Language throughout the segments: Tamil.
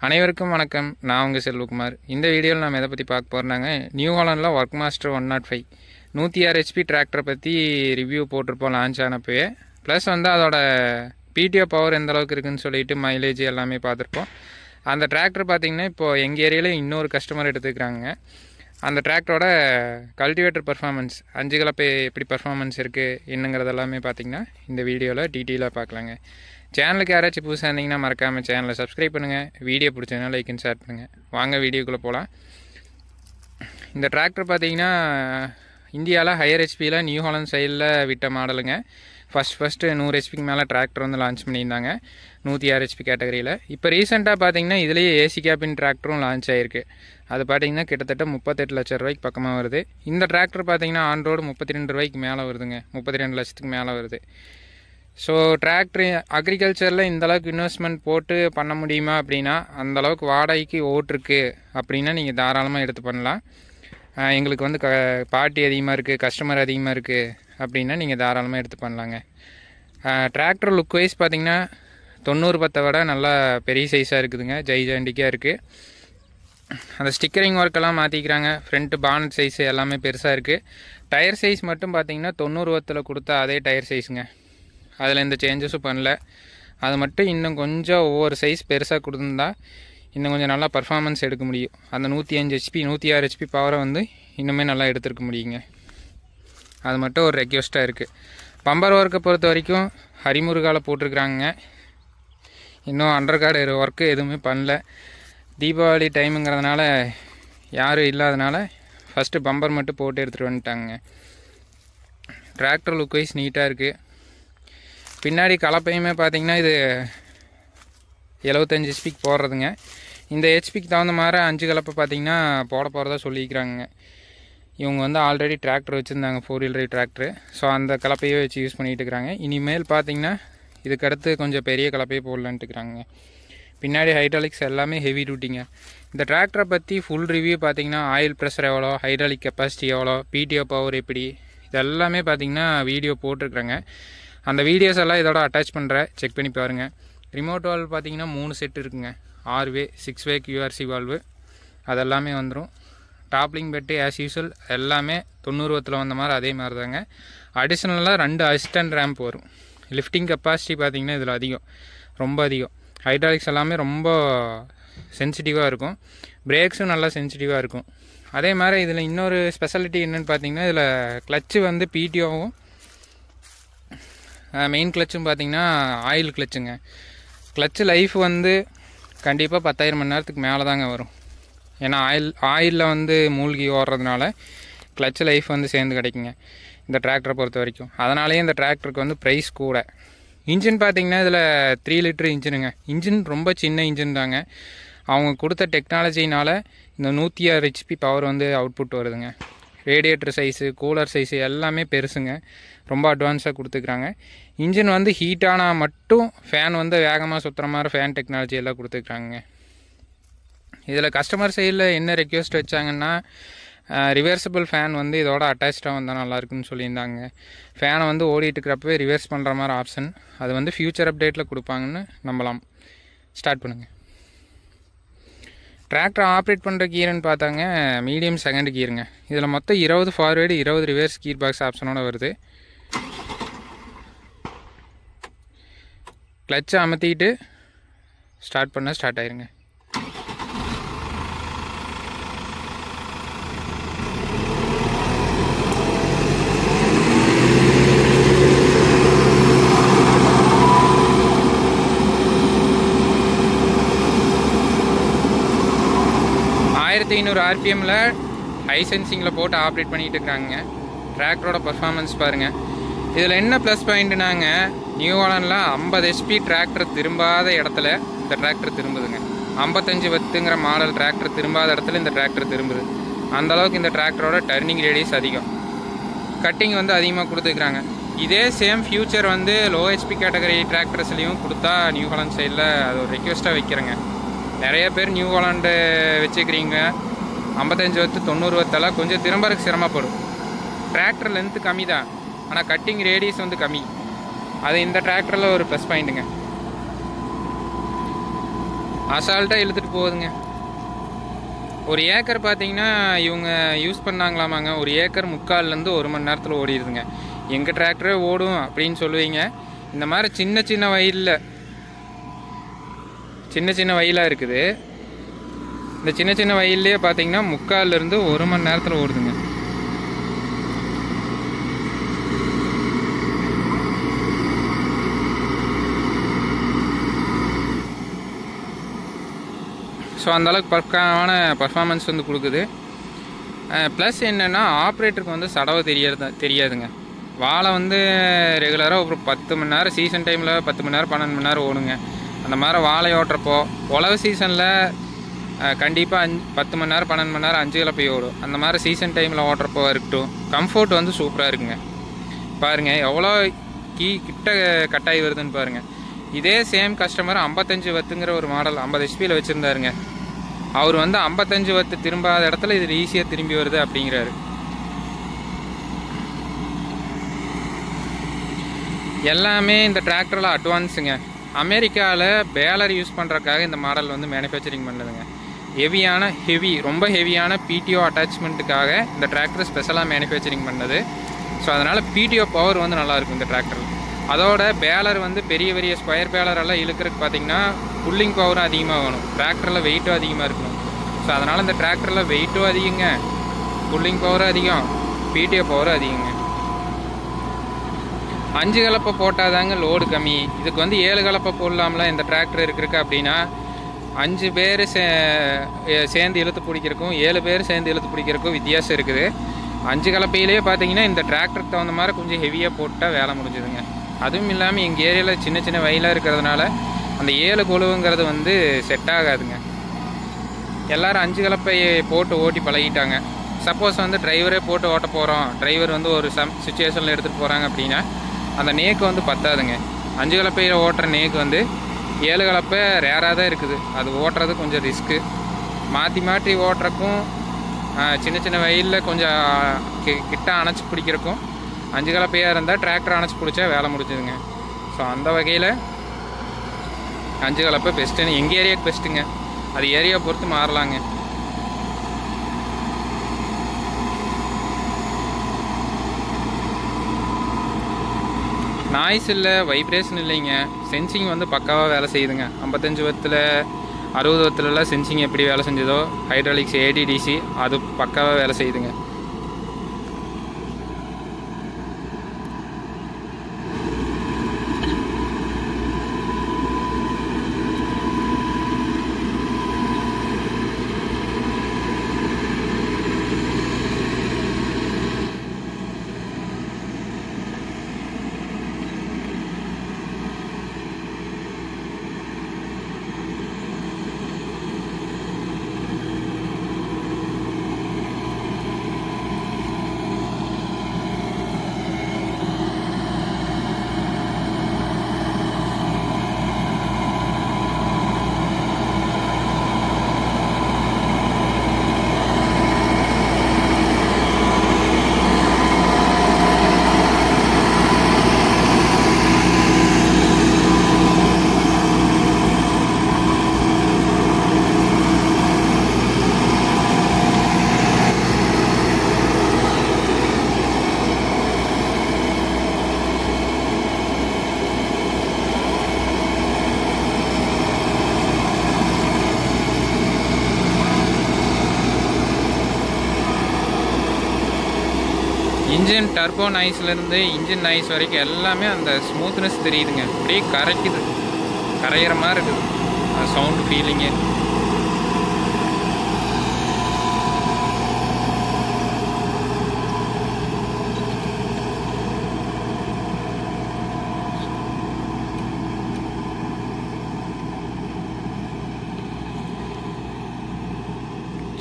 அனைவருக்கும் வணக்கம். நான் உங்கள் செல்வகுமார். இந்த வீடியோவில் நம்ம எதை பற்றி பார்க்க போகிறோம்னாங்க, நியூ ஹாலண்டில் ஒர்க் மாஸ்டர் 105 106 HP டிராக்டரை பற்றி ரிவ்யூ போட்டிருப்போம் லான்ச் ஆனப்பவே. ப்ளஸ் வந்து அதோட பிடிஓ பவர் எந்த அளவுக்கு இருக்குதுன்னு சொல்லிட்டு மைலேஜ் எல்லாமே பார்த்துருப்போம். அந்த டிராக்டர் பார்த்திங்கன்னா இப்போது எங்கள் ஏரியாவில் இன்னொரு கஸ்டமர் எடுத்துக்கிறாங்க. அந்த டிராக்டரோட கல்டிவேட்டர் பர்ஃபார்மன்ஸ் 5 கலப்பை எப்படி பர்ஃபார்மன்ஸ் இருக்குது என்னங்கிறது எல்லாமே பார்த்திங்கன்னா இந்த வீடியோவில் டீட்டெயிலாக பார்க்கலாங்க. சேனலுக்கு யாராச்சும் புதுசாக இருந்தீங்கன்னா மறக்காமல் சேனலை சப்ஸ்கிரைப் பண்ணுங்கள். வீடியோ பிடிச்சதுனா லைக் அண்ட் ஷேர் பண்ணுங்கள். வாங்க வீடியோக்குள்ளே போகலாம். இந்த டிராக்டர் பார்த்திங்கன்னா இந்தியாவில் ஹையர் ஹெச்பியில் நியூ ஹாலண்ட் சைடில் விட்ட மாடலுங்க. ஃபஸ்ட்டு 100 ஹெச்பிக்கு மேலே டிராக்டர் வந்து லான்ச் பண்ணியிருந்தாங்க 106 ஹெச்பி கேட்டகரியில். இப்போ ரீசெண்டாக பார்த்திங்கன்னா இதுலேயே ஏசி கேபின் டிராக்டரும் லான்ச் ஆகிருக்கு. அது பார்த்திங்கன்னா கிட்டத்தட்ட 38 லட்சம் ரூபாய்க்கு பக்கமாக வருது. இந்த டிராக்டர் பார்த்திங்கன்னா ஆன் ரோடு 32 ரூபாய்க்கு மேலே வருதுங்க. 32 லட்சத்துக்கு மேலே வருது. ஸோ டிராக்டர் அக்ரிகல்ச்சரில் இந்தளவுக்கு இன்வெஸ்ட்மெண்ட் போட்டு பண்ண முடியுமா அப்படின்னா, அந்தளவுக்கு வாடகைக்கு ஓட்டிருக்கு அப்படின்னா நீங்கள் தாராளமாக எடுத்து பண்ணலாம். எங்களுக்கு வந்து பார்ட்டி அதிகமாக இருக்குது, கஸ்டமர் அதிகமாக இருக்குது அப்படின்னா நீங்கள் தாராளமாக எடுத்து பண்ணலாங்க. டிராக்டர் லுக் வைஸ் பார்த்திங்கன்னா 90-10 விட நல்லா பெரிய சைஸாக இருக்குதுங்க. ஜைஜாண்டிக்காக இருக்குது. அந்த ஸ்டிக்கரிங் ஒர்க்கெல்லாம் மாற்றிக்கிறாங்க. ஃப்ரண்ட்டு பானட் சைஸு எல்லாமே பெருசாக இருக்குது. டயர் சைஸ் மட்டும் பார்த்திங்கன்னா 90-10 கொடுத்தா அதே டயர் சைஸுங்க. அதில் எந்த சேஞ்சஸும் பண்ணல. அது மட்டும் இன்னும் கொஞ்சம் ஒவ்வொரு சைஸ் பெருசாக கொடுத்துருந்தா இன்னும் கொஞ்சம் நல்லா பர்ஃபார்மன்ஸ் எடுக்க முடியும். அந்த 105 ஹெச்பி 106 ஹெச்பி பவரை வந்து இன்னுமே நல்லா எடுத்துருக்க முடியுங்க. அது மட்டும் ஒரு ரெக்வெஸ்ட்டாக இருக்குது. பம்பர் ஒர்க்கை பொறுத்த வரைக்கும் ஹரிமுருகாவில் போட்டிருக்கிறாங்க. இன்னும் அண்டர் கார்டு ஒர்க்கு எதுவுமே பண்ணல. தீபாவளி டைமுங்கிறதுனால யாரும் இல்லாதனால ஃபஸ்ட்டு பம்பர் மட்டும் போட்டு எடுத்துகிட்டு வந்துட்டாங்க. டிராக்டர் லுக் வைஸ் நீட்டாக இருக்குது. பின்னாடி கலப்பையுமே பார்த்திங்கன்னா இது 75 ஹெச்பிக்கு போடுறதுங்க. இந்த ஹெச்பிக்கு தகுந்த மாதிரி 5 கலப்பை பார்த்திங்கன்னா போட போகிறதா சொல்லிக்கிறாங்க. இவங்க வந்து ஆல்ரெடி டிராக்டர் வச்சுருந்தாங்க, 4 வீலர் டிராக்டரு. ஸோ அந்த கலப்பையே வச்சு யூஸ் பண்ணிகிட்டு இருக்கிறாங்க. இனிமேல் பார்த்திங்கன்னா இதுக்கடுத்து கொஞ்சம் பெரிய கலப்பையே போடலான்ட்டு இருக்கிறாங்க. பின்னாடி ஹைட்ராலிக்ஸ் எல்லாமே ஹெவி டியூட்டிங்க. இந்த டிராக்டரை பற்றி ஃபுல் ரிவ்யூ பார்த்திங்கன்னா ஆயில் ப்ரெஷர் எவ்வளோ, ஹைட்ராலிக் கெப்பாசிட்டி எவ்வளோ, பிடிஓ பவர் எப்படி, இதெல்லாமே பார்த்திங்கன்னா வீடியோ போட்டிருக்குறாங்க. அந்த வீடியோஸ் எல்லாம் இதோட அட்டாச் பண்ணுறேன், செக் பண்ணி பாருங்கள். ரிமோட் வால்வ் பார்த்திங்கன்னா 3 செட் இருக்குங்க. 6 வே 6 வே QRC வால்வு அதெல்லாமே வந்துடும். டாப்லிங் பெட்டு ஆஸ் யூஸ்வல் எல்லாமே 90-10 வந்த மாதிரி அதே மாதிரி தாங்க. அடிஷ்னலாக 2 அசிஸ்டன்ட் ரேம்ப் வரும். லிஃப்டிங் கெப்பாசிட்டி பார்த்திங்கன்னா இதில் அதிகம், ரொம்ப அதிகம். ஹைட்ராலிக்ஸ் எல்லாமே ரொம்ப சென்சிட்டிவாக இருக்கும். பிரேக்ஸும் நல்லா சென்சிட்டிவாக இருக்கும். அதே மாதிரி இதில் இன்னொரு ஸ்பெஷாலிட்டி என்னென்னு பார்த்திங்கன்னா இதில் கிளச்சு வந்து பிடிஓவும் மெயின் கிளச்சும் பார்த்திங்கன்னா ஆயில் கிளச்சுங்க. கிளச்சு லைஃப் வந்து கண்டிப்பாக 10,000 மணி நேரத்துக்கு மேலே தாங்க வரும். ஏன்னா ஆயிலில் வந்து மூழ்கி ஓடுறதுனால கிளச்சு லைஃப் வந்து சேர்ந்து கிடைக்குங்க இந்த டிராக்டரை பொறுத்த வரைக்கும். அதனாலேயே இந்த டிராக்டருக்கு வந்து ப்ரைஸ் கூட. இன்ஜின் பார்த்திங்கன்னா இதில் 3 லிட்டர் இன்ஜினுங்க. இன்ஜின் ரொம்ப சின்ன இன்ஜின் தாங்க. அவங்க கொடுத்த டெக்னாலஜினால் இந்த 106 ஹெச்பி பவர் வந்து அவுட்புட் வருதுங்க. ரேடியேட்டர் சைஸு, கூலர் சைஸு எல்லாமே பெருசுங்க. ரொம்ப அட்வான்ஸாக கொடுத்துக்கிறாங்க. இன்ஜின் வந்து ஹீட் ஆனால் மட்டும் ஃபேன் வந்து வேகமாக சுற்றுற மாதிரி ஃபேன் டெக்னாலஜி எல்லாம் கொடுத்துக்கிறாங்க. இதில் கஸ்டமர் சைடில் என்ன ரெக்வெஸ்ட் வச்சாங்கன்னா, ரிவர்சபிள் ஃபேன் வந்து இதோட அட்டாச்சாக வந்தால் நல்லாயிருக்குன்னு சொல்லியிருந்தாங்க. ஃபேனை வந்து ஓடிட்டு இருக்கிறப்பவே ரிவர்ஸ் பண்ணுற மாதிரி ஆப்ஷன் அது வந்து ஃப்யூச்சர் அப்டேட்டில் கொடுப்பாங்கன்னு நம்பலாம். ஸ்டார்ட் பண்ணுங்கள். டிராக்டர் ஆப்ரேட் பண்ணுற கீருன்னு பார்த்தாங்க மீடியம் செகண்ட் கீருங்க. இதில் மொத்தம் 20 ஃபார்வேர்டு 20 ரிவர்ஸ் கீர் பாக்ஸ் ஆப்ஷனோட வருது. கிளச்சை அமர்த்திட்டு ஸ்டார்ட் பண்ண ஸ்டார்ட் ஆயிருங்க. RPMல ஹை சென்சிங்கில் போட்டு ஆப்ரேட் பண்ணிகிட்டு இருக்கிறாங்க. டிராக்டரோட பர்ஃபார்மன்ஸ் பாருங்கள். இதில் என்ன ப்ளஸ் பாயிண்ட்டுனாங்க, நியூ ஹாலண்டில் 50 ஹெச்பி டிராக்டர் திரும்பாத இடத்துல இந்த டிராக்டர் திரும்புதுங்க. 55-10ங்கிற மாடல் டிராக்டர் திரும்பாத இடத்துல இந்த டிராக்டர் திரும்புது. அந்தளவுக்கு இந்த டிராக்டரோட டர்னிங் ரேடியஸ் அதிகம். கட்டிங் வந்து அதிகமாக கொடுத்துக்கிறாங்க. இதே சேம் ஃபியூச்சர் வந்து லோ ஹெச்பி கேட்டகரி டிராக்டர்ஸ்லேயும் கொடுத்தா நியூ ஹாலண்ட் சைடில் அது ஒரு ரெக்வெஸ்ட்டாக வைக்கிறேங்க. நிறைய பேர் நியூ ஹாலண்டு வச்சுக்கிறீங்க. 55-10 கொஞ்சம் திரும்பறதுக்கு சிரமப்படும். டிராக்டர் லென்த்து கம்மி தான், ஆனால் கட்டிங் ரேடியஸ் வந்து கம்மி. அது இந்த டிராக்டரில் ஒரு ப்ளஸ் பாயிண்ட்டுங்க. அசால்ட்டாக இழுத்துட்டு போகுதுங்க. ஒரு ஏக்கர் பார்த்தீங்கன்னா இவங்க யூஸ் பண்ணாங்களாமாங்க, ஒரு ஏக்கர் 3/4லேருந்து 1 மணி நேரத்தில் ஓடிடுதுங்க. எங்கள் டிராக்டரே ஓடும் அப்படின்னு சொல்லுவீங்க. இந்த மாதிரி சின்ன சின்ன வயலாக இருக்குது. இந்த சின்ன சின்ன வயல்லையே பார்த்தீங்கன்னா 3/4லேருந்து 1 மணி நேரத்தில் ஓடுதுங்க. ஸோ அந்தளவுக்கு பக்காவான பர்ஃபார்மன்ஸ் வந்து கொடுக்குது. ப்ளஸ் என்னென்னா ஆப்ரேட்டருக்கு வந்து சடவை தெரியாதுங்க. வாழை வந்து ரெகுலராக ஒரு 10 மணி நேரம் சீசன் டைமில் 10 மணி நேரம் 12 மணி நேரம் ஓடுங்க. அந்த மாதிரி வாழை ஓட்டுறப்போ உழவு சீசனில் கண்டிப்பாக 10 மணி நேரம் 12 மணி நேரம் 5 கலப்பை ஓடும். அந்த மாதிரி சீசன் டைமில் ஓட்டுறப்போ இருக்கட்டும், கம்ஃபோர்ட் வந்து சூப்பராக இருக்குங்க. பாருங்கள் எவ்வளோ கிட்ட கட்டாயி வருதுன்னு பாருங்கள். இதே சேம் கஸ்டமர் 55 வத்துங்கிற ஒரு மாடல் 50 ஹெச்பியில் வச்சுருந்தாருங்க. அவர் வந்து 55 வத்து திரும்பாத இடத்துல இது ஈஸியாக திரும்பி வருது அப்படிங்கிறாரு. எல்லாமே இந்த டிராக்டரில் அட்வான்ஸுங்க. அமெரிக்காவில் பேலர் யூஸ் பண்ணுறதுக்காக இந்த மாடல் வந்து மேனுஃபேக்சரிங் பண்ணுதுங்க. ரொம்ப ஹெவியான பிடிஓ அட்டாச்மெண்ட்டுக்காக இந்த டிராக்டர் ஸ்பெஷலாக மேனுஃபேக்சரிங் பண்ணது. ஸோ அதனால் பிடிஓ பவர் வந்து நல்லாயிருக்கும் இந்த டிராக்டரில். அதோட பேலர் வந்து பெரிய ஸ்கொயர் பேலர் எல்லாம் இழுக்கிறதுக்கு பார்த்தீங்கன்னா புல்லிங் பவரும் அதிகமாக வேணும், டிராக்டரில் வெயிட்டும் அதிகமாக இருக்கணும். ஸோ அதனால் இந்த டிராக்டரில் வெயிட்டும் அதிகங்க, புல்லிங் பவரும் அதிகம், பிடிஓ பவரும் அதிகங்க. 5 கலப்பை போட்டால் தாங்க லோடு கம்மி. இதுக்கு வந்து 7 கலப்பை போடலாம்ல இந்த டிராக்டர் இருக்கிறதுக்கு. அப்படின்னா 5 பேர் சேர்ந்து இழுத்து பிடிக்கிறக்கும் 7 பேர் சேர்ந்து இழுத்து பிடிக்கிறக்கும் வித்தியாசம் இருக்குது. 5 கலப்பையிலே பார்த்தீங்கன்னா இந்த டிராக்டருக்கு தகுந்த மாதிரி கொஞ்சம் ஹெவியாக போட்டால் வேலை முடிஞ்சுதுங்க. அதுவும் இல்லாமல் எங்கள் ஏரியாவில் சின்ன சின்ன வயலாக இருக்கிறதுனால அந்த 7 கொழுவுங்கிறது வந்து செட் ஆகாதுங்க. எல்லோரும் 5 கலப்பையை போட்டு ஓட்டி பழகிட்டாங்க. சப்போஸ் வந்து டிரைவரே போட்டு ஓட்ட போகிறோம், டிரைவர் வந்து ஒரு சுச்சுவேஷனில் எடுத்துகிட்டு போகிறாங்க அப்படின்னா அந்த நேக்கு வந்து பத்தாதுங்க. 5 கலப்பையில் ஓட்டுற நேக்கு வந்து 7 கலப்பை ரேராக தான் இருக்குது. அது ஓட்டுறது கொஞ்சம் ரிஸ்க்கு. மாற்றி ஓட்டுறக்கும் சின்ன சின்ன வயலில் கொஞ்சம் கிட்ட அணைச்சி பிடிக்கிறக்கும் 5 கலப்பையாக இருந்தால் டிராக்டர் அணைச்சி பிடிச்சா வேலை முடிஞ்சுதுங்க. ஸோ அந்த வகையில் 5 கலப்பை பெஸ்ட்டுன்னு எங்கள் ஏரியாவுக்கு பெஸ்ட்டுங்க. அது ஏரியா பொறுத்து மாறலாங்க. நாய்ஸ் இல்லை, வைப்ரேஷன் இல்லைங்க, சென்சிங் வந்து பக்காவாக வேலை செய்யுதுங்க. 55 வத்தில் 60 வத்துலலாம் சென்சிங் எப்படி வேலை செஞ்சதோ ஹைட்ராலிக்ஸ் ADDC அது பக்காவாக வேலை செய்யுதுங்க. இன்ஜின் டர்போ நாய்ஸ்லேருந்து இன்ஜின் நாய்ஸ் வரைக்கும் எல்லாமே அந்த ஸ்மூத்னஸ் தெரியுதுங்க. அப்படியே கரையிற மாதிரி இருக்குது அந்த சவுண்டு ஃபீலிங்கு.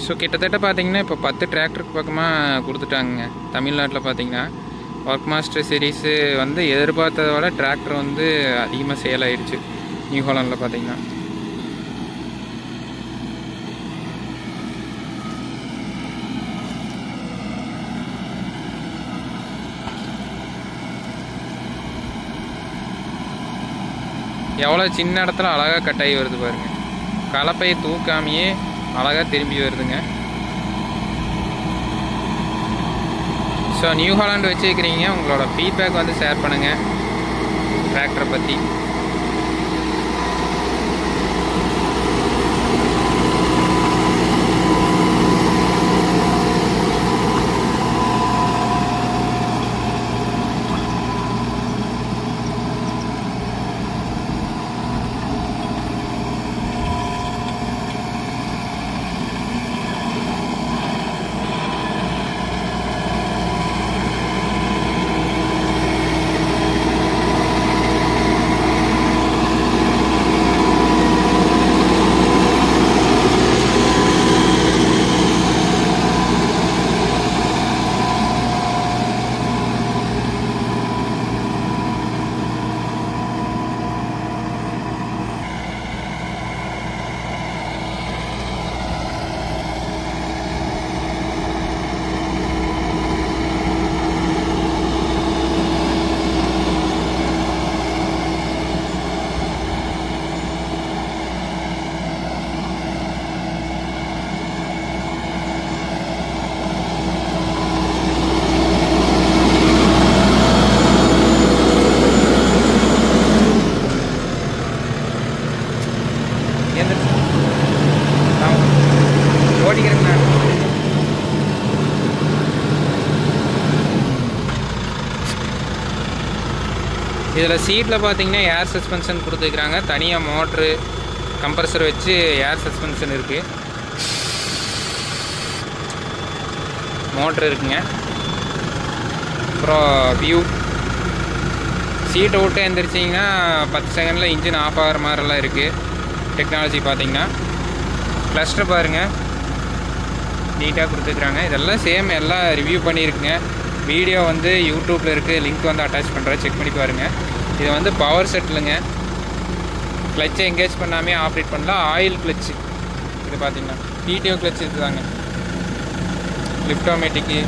ஸோ கிட்டத்தட்ட பார்த்தீங்கன்னா இப்போ 10 டிராக்டருக்கு பக்கமாக கொடுத்துட்டாங்க தமிழ்நாட்டில். பார்த்தீங்கன்னா ஒர்க் மாஸ்டர் சீரீஸு வந்து எதிர்பார்த்ததை விட டிராக்டர் வந்து அதிகமாக சேல் ஆகிடுச்சு நியூ ஹாலண்டில் பார்த்தீங்கன்னா. எவ்வளோ சின்ன இடத்துல அழகாக கட்டாகி வருது பாருங்கள். கலப்பையை தூக்காமையே அழகாக திரும்பி வருதுங்க. ஸோ நியூ ஹாலண்ட் வச்சுருக்கிறீங்க, உங்களோட ஃபீட்பேக் வந்து ஷேர் பண்ணுங்கள் டிராக்டரை பற்றி. இதில் சீட்டில் பார்த்தீங்கன்னா ஏர் சஸ்பென்ஷன் கொடுத்துருக்குறாங்க. தனியாக மோட்ரு கம்ப்ரஸர் வச்சு ஏர் சஸ்பென்ஷன் இருக்குது. மோட்ரு இருக்குங்க. அப்புறம் வியூ சீட்டை விட்டு எழுந்திரிச்சிங்கன்னா 10 செகண்டில் இன்ஜின் ஆஃப் ஆகிற மாதிரிலாம் இருக்குது. டெக்னாலஜி பார்த்தீங்கன்னா கிளஸ்டர் பாருங்கள் நீட்டாக கொடுத்துருக்குறாங்க. இதெல்லாம் சேம் எல்லாம் ரிவ்யூ பண்ணியிருக்குங்க. வீடியோ வந்து யூடியூப்பில் இருக்குது, லிங்க் வந்து அட்டாச் பண்ணுறேன், செக் பண்ணி பாருங்கள். இது வந்து பவர் செட்டிலுங்க. கிளச்சை எங்கேஜ் பண்ணாமே ஆப்ரேட் பண்ணலாம். ஆயில் கிளச்சு இது பார்த்திங்கன்னா பிடிஓ கிளச் இருக்குதாங்க. லிஃப்டோமேட்டிக்கு,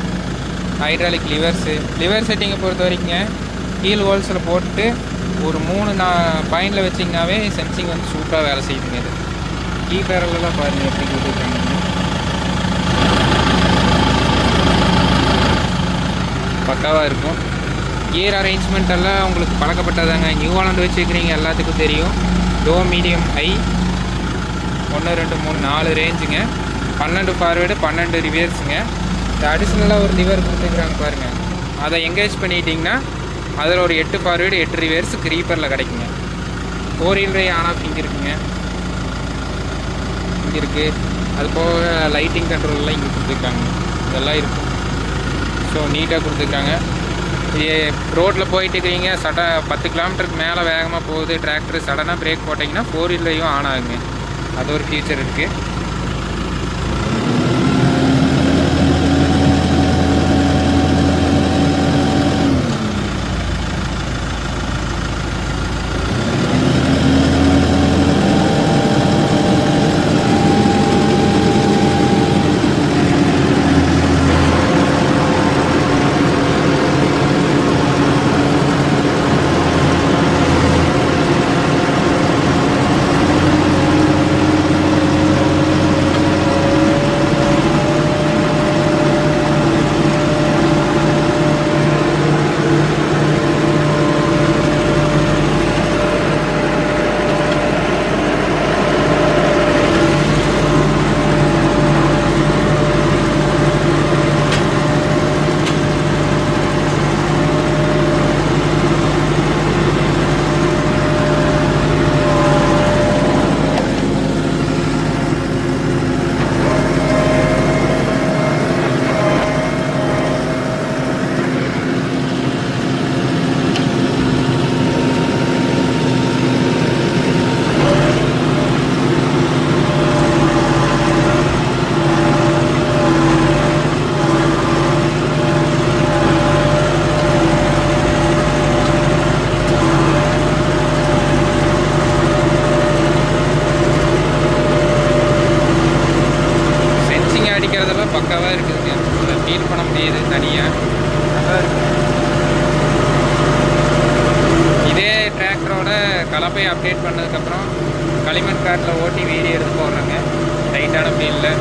ஹைட்ராலிக் லிவர்ஸு. லிவர் செட்டிங்கை பொறுத்த வரைக்குங்க கீழ் ஹோல்ஸில் போட்டு ஒரு 3 பாயிண்டில் வச்சிங்கனாவே சென்சிங் வந்து சூப்பராக வேலை செய்யுதுங்க. இது கீ பேரலாம் பாருங்கள் எப்படி கொடுத்துருக்காங்க. பக்காவாக இருக்கும். கியர் அரேஞ்ச்மெண்ட் எல்லாம் உங்களுக்கு பழக்கப்பட்டதாங்க. நியூ ஹாலண்ட் வச்சுருக்கிறீங்க எல்லாத்துக்கும் தெரியும். Low medium high 1 2 3 4 ரேஞ்சுங்க. 12 ஃபார்வேர்டு 12 ரிவர்ஸுங்க. இந்த அடிஷ்னலாக ஒரு லிவர் கொடுத்துருக்குறாங்க பாருங்கள். அதை எங்கேஜ் பண்ணிட்டீங்கன்னா அதில் ஒரு 8 ஃபார்வேர்டு 8 ரிவர்ஸ் க்ரீப்பரில் கிடைக்குங்க. 4 wheel drive ஆன் ஆஃப் இங்கே இருக்குங்க. இங்கே இருக்குது. அது போக லைட்டிங் கண்ட்ரோல்லாம் இங்கே கொடுத்துருக்காங்க. இதெல்லாம் இருக்கும். ஸோ நீட்டாக கொடுத்துருக்காங்க. ரோட்டில் போயிட்டு இருக்கிறீங்க, 10 கிலோமீட்டருக்கு மேலே வேகமாக போகுது டிராக்டர், சடனாக பிரேக் போட்டிங்கன்னா 4 wheel drive ஆன் ஆகுங்க. அது ஒரு ஃபீச்சர் இருக்குது. 1.5 அப்டேட் பண்ணதுக்கப்புறம் களிமண் காட்டில் ஓட்டி வீடியோ எடுத்து போடுறாங்க டைட்டான ஃபீல்டில்.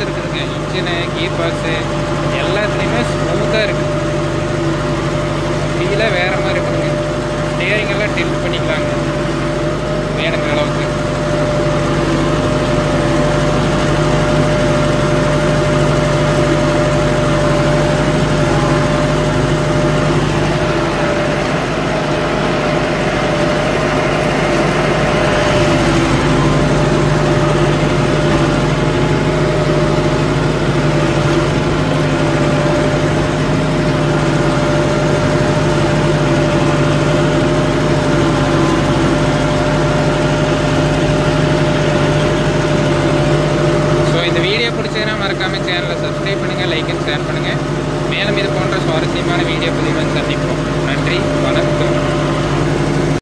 இருக்குதுங்க. இன்ஜினு, கீர் பாக்ஸு எல்லாத்துலேயுமே ஸ்மூத்தாக இருக்குது. ஃபீலே வேறு மாதிரி இருக்குதுங்க. ஸ்டியரிங் எல்லாம் டில்ட் பண்ணிக்கலாங்க வேணுங்கிற அளவுக்கு. மறக்காம சேனலை சப்ஸ்கிரைப் பண்ணுங்கள், லைக் அண்ட் ஷேர் பண்ணுங்கள். மேலும் இது போன்ற சுவாரஸ்யமான வீடியோ பதிவுடன் சந்திப்போம். நன்றி, வணக்கம்.